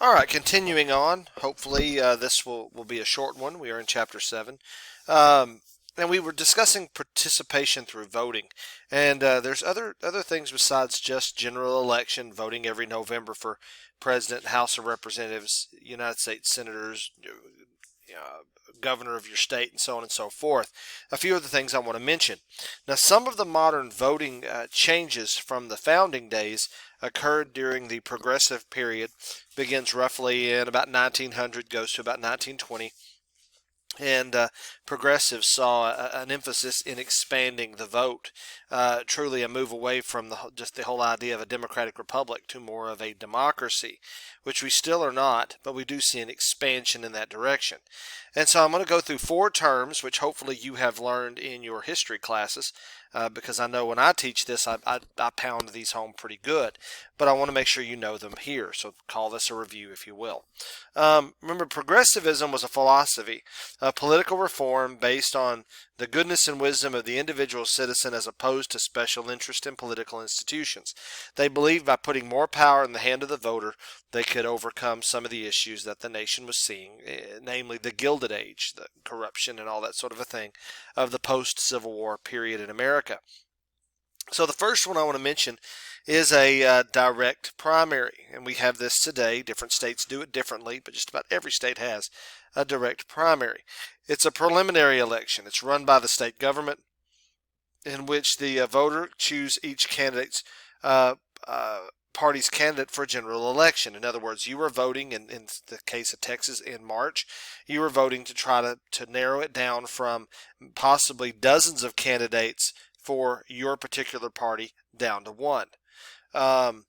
All right, continuing on. Hopefully, this will be a short one. We are in Chapter 7. Um, and we were discussing participation through voting. And there's other things besides just general election, voting every November for President, House of Representatives, United States Senators, governor of your state, and so on and so forth. A few of the things I want to mention. Now, some of the modern voting changes from the founding days occurred during the progressive period, begins roughly in about 1900, goes to about 1920. And progressives saw an emphasis in expanding the vote, truly a move away from just the whole idea of a democratic republic to more of a democracy, which we still are not, but we do see an expansion in that direction. And so I'm going to go through four terms, which hopefully you have learned in your history classes, because I know when I teach this, I pound these home pretty good, but I want to make sure you know them here. So call this a review, if you will. Remember, progressivism was a philosophy of political reform based on the goodness and wisdom of the individual citizen as opposed to special interest in political institutions. They believed by putting more power in the hand of the voter, they could overcome some of the issues that the nation was seeing, namely the Gilded Age, the corruption and all that sort of a thing of the post-Civil War period in America. So the first one I want to mention is a direct primary, and we have this today. Different states do it differently, but just about every state has a direct primary. It's a preliminary election. It's run by the state government, in which the voter choose each candidate's uh, party's candidate for a general election. In other words, you are voting, in the case of Texas in March, you are voting to try to narrow it down from possibly dozens of candidates for your particular party down to one. Um,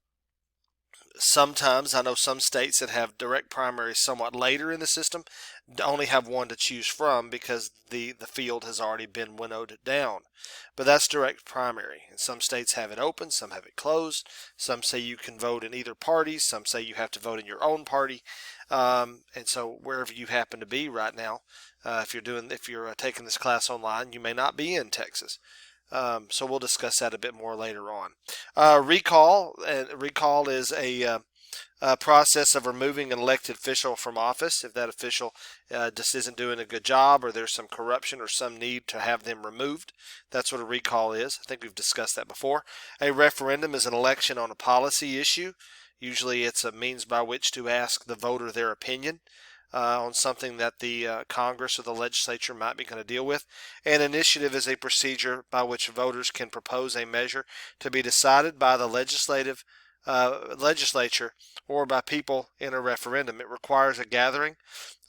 Sometimes I know some states that have direct primaries somewhat later in the system only have one to choose from because the field has already been winnowed down. But that's direct primary. And some states have it open, some have it closed. Some say you can vote in either party. Some say you have to vote in your own party. And so wherever you happen to be right now, if you're taking this class online, you may not be in Texas. So we'll discuss that a bit more later on. Recall is a process of removing an elected official from office if that official just isn't doing a good job, or there's some corruption or some need to have them removed. That's what a recall is. I think we've discussed that before. A referendum is an election on a policy issue. Usually it's a means by which to ask the voter their opinion on something that the Congress or the legislature might be going to deal with. An initiative is a procedure by which voters can propose a measure to be decided by the legislature or by people in a referendum. It requires a gathering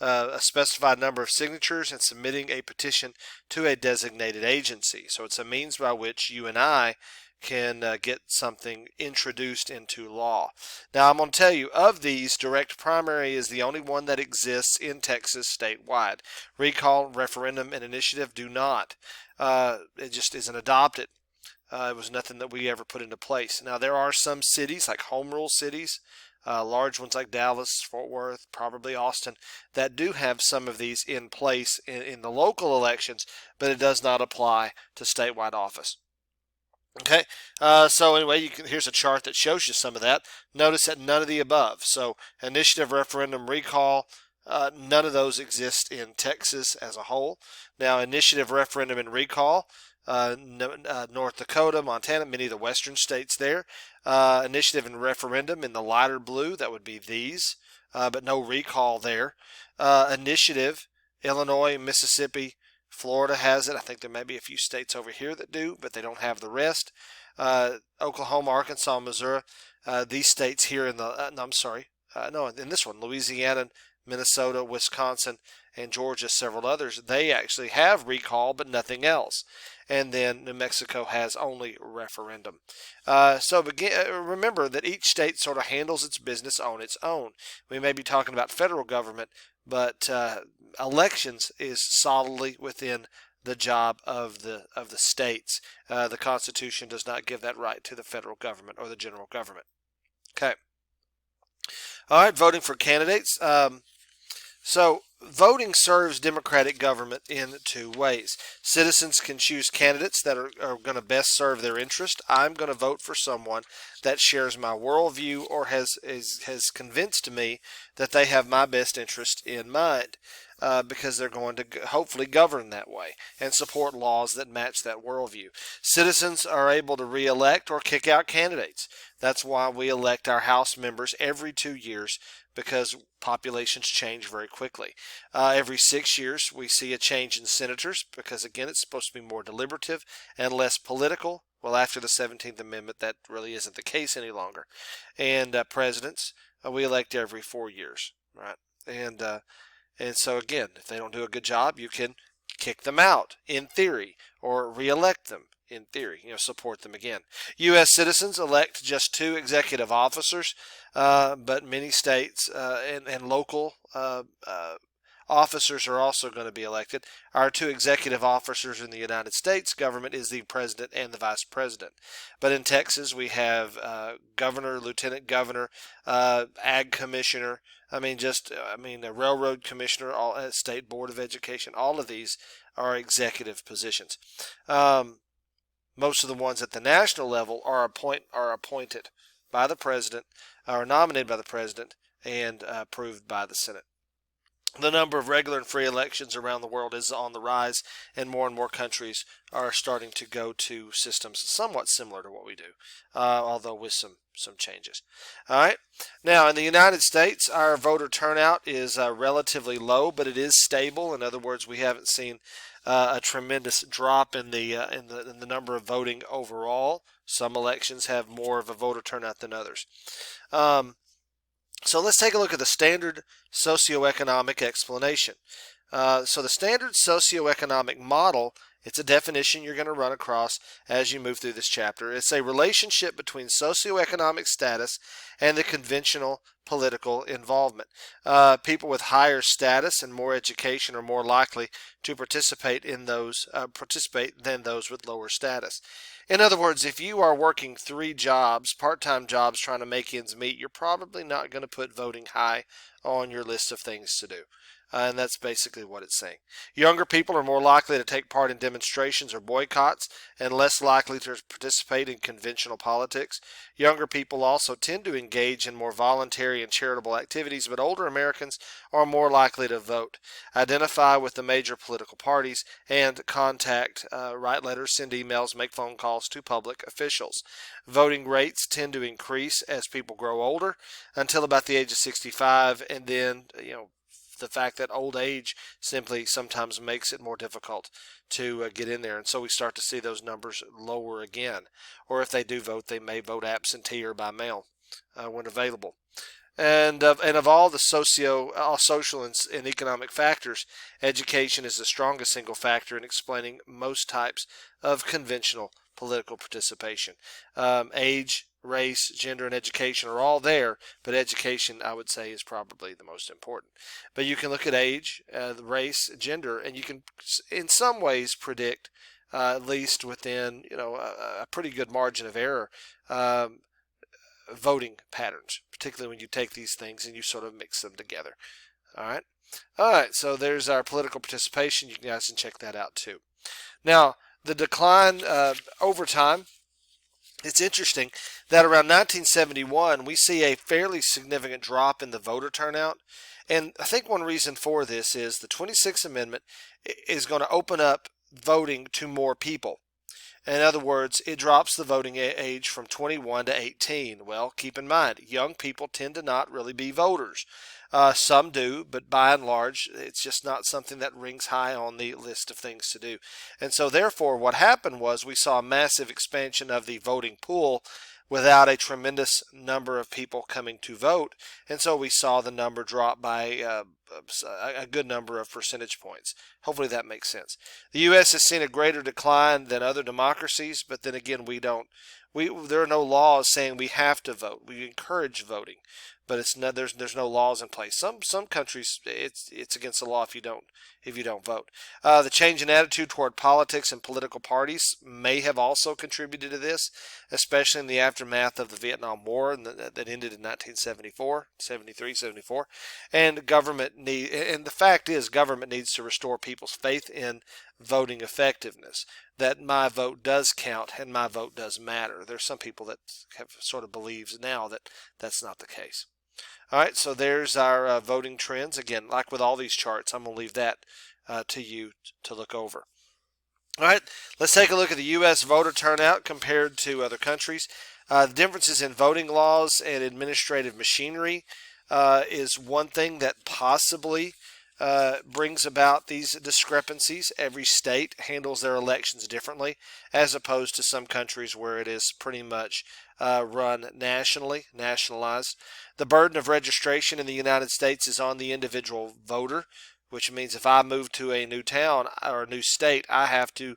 a specified number of signatures and submitting a petition to a designated agency. So it's a means by which you and I can get something introduced into law. Now, I'm going to tell you, of these, direct primary is the only one that exists in Texas statewide. Recall, referendum, and initiative do not. It just isn't adopted. It was nothing that we ever put into place. Now, there are some cities, like home rule cities, large ones like Dallas, Fort Worth, probably Austin, that do have some of these in place in the local elections, but it does not apply to statewide office. Okay, so anyway, here's a chart that shows you some of that. Notice that none of the above. So initiative, referendum, recall, none of those exist in Texas as a whole. Now, initiative, referendum, and recall, North Dakota, Montana, many of the western states there. Initiative and referendum in the lighter blue, that would be these, but no recall there. Initiative, Illinois, Mississippi, Florida has it. I think there may be a few states over here that do, but they don't have the rest. Oklahoma, Arkansas, Missouri, these states here in the, no, I'm sorry, no, in this one, Louisiana, Minnesota, Wisconsin, and Georgia, several others, they actually have recall, but nothing else. And then New Mexico has only referendum. Remember that each state sort of handles its business on its own. We may be talking about federal government, but elections is solidly within the job of the states. The Constitution does not give that right to the federal government or the general government. Okay. All right, voting for candidates. So voting serves democratic government in two ways. Citizens can choose candidates that are going to best serve their interest. I'm going to vote for someone that shares my worldview or has convinced me that they have my best interest in mind. Because they're going to hopefully govern that way and support laws that match that worldview. Citizens are able to re-elect or kick out candidates. That's why we elect our House members every 2 years, because populations change very quickly. Every 6 years we see a change in senators, because again it's supposed to be more deliberative and less political. Well, after the 17th Amendment, that really isn't the case any longer. And presidents, we elect every 4 years, right? And so again, if they don't do a good job, you can kick them out in theory, or re-elect them in theory, support them again. U.S. citizens elect just 2 executive officers, but many states and local officers are also going to be elected. Our 2 executive officers in the United States government is the president and the vice president. But in Texas, we have governor, lieutenant governor, ag commissioner, a railroad commissioner, state board of education. All of these are executive positions. Most of the ones at the national level are appointed by the president, are nominated by the president, and approved by the Senate. The number of regular and free elections around the world is on the rise, and more countries are starting to go to systems somewhat similar to what we do, although with some changes. All right. Now, in the United States, our voter turnout is relatively low, but it is stable. In other words, we haven't seen a tremendous drop in the number of voting overall. Some elections have more of a voter turnout than others. So let's take a look at the standard socioeconomic explanation. So the standard socioeconomic model, it's a definition you're going to run across as you move through this chapter. It's a relationship between socioeconomic status and the conventional political involvement. People with higher status and more education are more likely to participate than those with lower status. In other words, if you are working 3 jobs, part-time jobs, trying to make ends meet, you're probably not going to put voting high on your list of things to do. And that's basically what it's saying. Younger people are more likely to take part in demonstrations or boycotts and less likely to participate in conventional politics. Younger people also tend to engage in more voluntary and charitable activities, but older Americans are more likely to vote, identify with the major political parties, and write letters, send emails, make phone calls to public officials. Voting rates tend to increase as people grow older until about the age of 65, and then, the fact that old age simply sometimes makes it more difficult to get in there. And so we start to see those numbers lower again. Or if they do vote, they may vote absentee or by mail when available. And of all the social and economic factors, education is the strongest single factor in explaining most types of conventional political participation. Age, race, gender, and education are all there, but education, I would say, is probably the most important. But you can look at age, race, gender, and you can, in some ways, predict, at least within a pretty good margin of error, voting patterns, particularly when you take these things and you sort of mix them together. All right. So there's our political participation. You guys can check that out too. Now, the decline over time. It's interesting that around 1971 we see a fairly significant drop in the voter turnout, and I think one reason for this is the 26th Amendment is going to open up voting to more people. In other words, it drops the voting age from 21 to 18. Well, keep in mind, young people tend to not really be voters. Some do, but by and large, it's just not something that rings high on the list of things to do. And so therefore, what happened was we saw a massive expansion of the voting pool without a tremendous number of people coming to vote. And so we saw the number drop by a good number of percentage points. Hopefully that makes sense. The U.S. has seen a greater decline than other democracies, but then again, there are no laws saying we have to vote. We encourage voting. but there's no laws in place. Some countries it's against the law if you don't vote. The change in attitude toward politics and political parties may have also contributed to this, especially in the aftermath of the Vietnam War that ended in 1974, 73, 74. And the fact is government needs to restore people's faith in voting effectiveness, that my vote does count and my vote does matter. There's some people that have sort of believes now that that's not the case. All right, so there's our voting trends. Again, like with all these charts, I'm going to leave that to you to look over. All right, let's take a look at the U.S. voter turnout compared to other countries. The differences in voting laws and administrative machinery is one thing that possibly brings about these discrepancies. Every state handles their elections differently, as opposed to some countries where it is pretty much run nationalized. The burden of registration in the United States is on the individual voter, which means if I move to a new town or a new state, I have to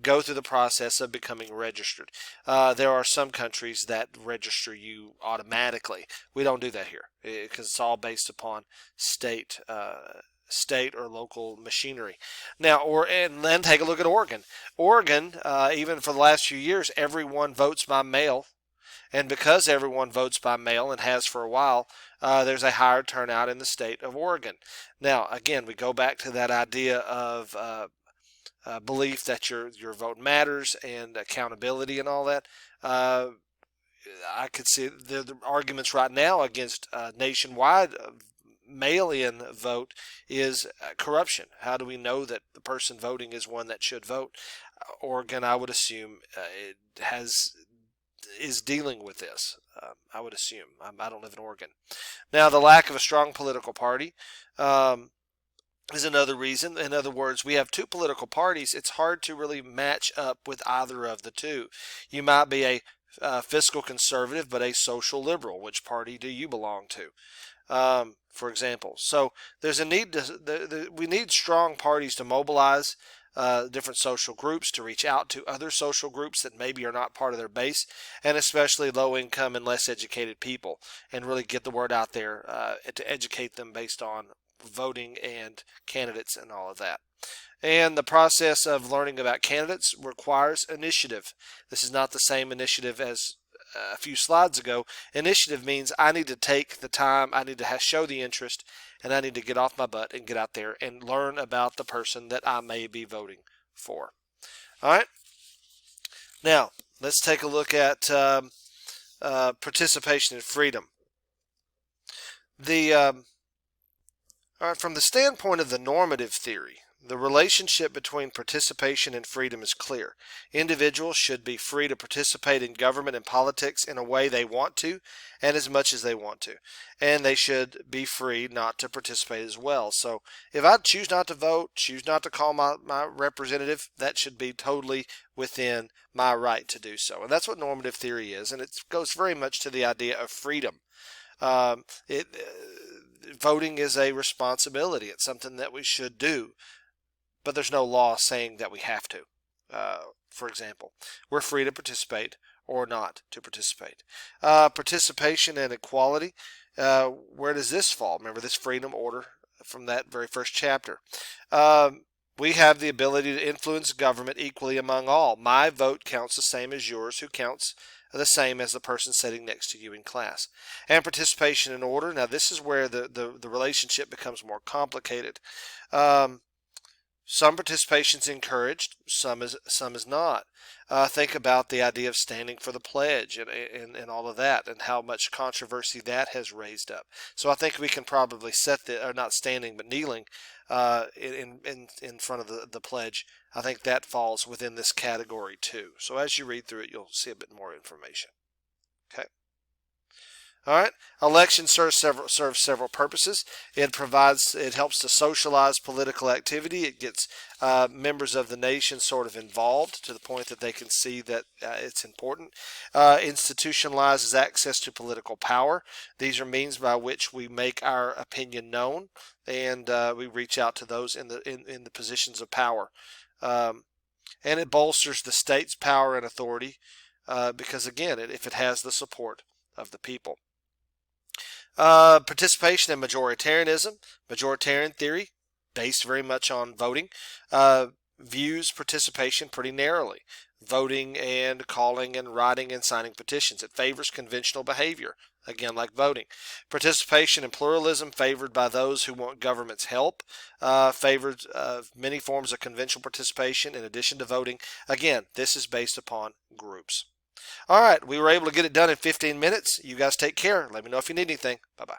go through the process of becoming registered. There are some countries that register you automatically. We don't do that here because it's all based upon state or local machinery. Now, and then take a look at Oregon. Oregon, even for the last few years, everyone votes by mail. And because everyone votes by mail and has for a while, there's a higher turnout in the state of Oregon. Now, again, we go back to that idea of belief that your vote matters and accountability and all that. I could see the arguments right now against nationwide mail-in vote is corruption. How do we know that the person voting is one that should vote? Oregon, I would assume, is dealing with this. I would assume. I don't live in Oregon. Now, the lack of a strong political party is another reason. In other words, we have two political parties. It's hard to really match up with either of the two. You might be a fiscal conservative, but a social liberal. Which party do you belong to? For example. So there's a need we need strong parties to mobilize different social groups, to reach out to other social groups that maybe are not part of their base, and especially low income and less educated people, and really get the word out there to educate them based on voting and candidates and all of that. And the process of learning about candidates requires initiative. This is not the same initiative as a few slides ago. Initiative means I need to take the time, I need to show the interest, and I need to get off my butt and get out there and learn about the person that I may be voting for. All right. Now, let's take a look at participation and freedom. All right, from the standpoint of the normative theory, the relationship between participation and freedom is clear. Individuals should be free to participate in government and politics in a way they want to and as much as they want to. And they should be free not to participate as well. So if I choose not to vote, choose not to call my representative, that should be totally within my right to do so. And that's what normative theory is. And it goes very much to the idea of freedom. Voting is a responsibility. It's something that we should do. But there's no law saying that we have to. For example, we're free to participate or not to participate. Participation and equality, where does this fall? Remember this freedom order from that very first chapter. We have the ability to influence government equally among all. My vote counts the same as yours, who counts the same as the person sitting next to you in class. And participation in order, now this is where the relationship becomes more complicated. Some participation is encouraged, some is not. Think about the idea of standing for the pledge and all of that, and how much controversy that has raised up. So I think we can probably or not standing, but kneeling in front of the pledge. I think that falls within this category too. So as you read through it, you'll see a bit more information. Okay. All right. Election serves several purposes. It helps to socialize political activity. It gets members of the nation sort of involved to the point that they can see that it's important. Institutionalizes access to political power. These are means by which we make our opinion known, and we reach out to those in the positions of power. And it bolsters the state's power and authority because, again, if it has the support of the people. Participation and majoritarianism. Majoritarian theory, based very much on voting, views participation pretty narrowly. Voting and calling and writing and signing petitions. It favors conventional behavior, again, like voting. Participation and pluralism, favored by those who want government's help, favored many forms of conventional participation in addition to voting. Again, this is based upon groups. All right, we were able to get it done in 15 minutes. You guys take care. Let me know if you need anything. Bye-bye.